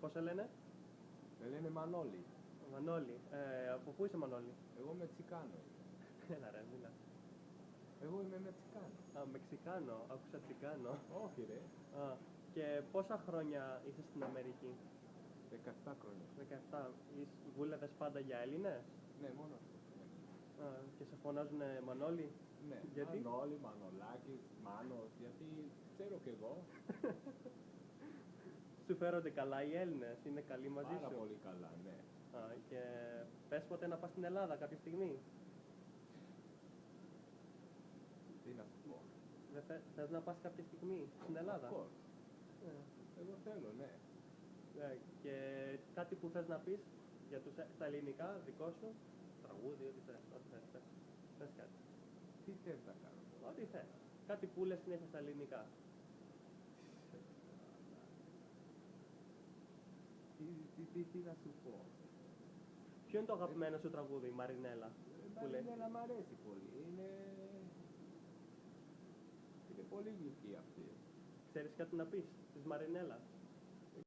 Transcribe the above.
Πώς σε λένε? Με λένε Μανώλη. Μανώλη. Από πού είσαι, Μανώλη? Εγώ Μεξικάνο είμαι. Έλα ρε, μίλα. Εγώ είμαι Μεξικάνο. Α, Μεξικάνο. Άκουσα τσικάνο. Όχι ρε. Α, και πόσα χρόνια είσαι στην Αμερική? 17 χρόνια. 17. Βούλευες πάντα για Έλληνες? Ναι, μόνο αυτό. Ναι. Α, και σε φωνάζουνε Μανώλη? Ναι, Γιατί? Μανώλη, Μανολάκης, Μάνος, γιατί ξέρω κι εγώ. Σου φέρονται καλά οι Έλληνες? Είναι καλοί μαζί Πάρα σου? πολύ καλά, ναι. Α, και πες ποτέ να πας στην Ελλάδα κάποια στιγμή? Τι να σου πω. Δεν θες να πας κάποια στιγμή στην Ελλάδα? Of course. Εγώ θέλω, ναι. Και κάτι που θες να πεις για στα ελληνικά, δικό σου, τραγούδι, ό,τι θες, πες κάτι. Τι θες να κάνω. Ό,τι θες. Κάτι που λες συνέχεια στα ελληνικά. Τι να σου πω. Ποιο είναι το αγαπημένο σου τραγούδι, η Μαρινέλα? Η Μαρινέλα μ' αρέσει πολύ. Είναι πολύ γλυκή αυτή. Ξέρεις κάτι να πεις της Μαρινέλας?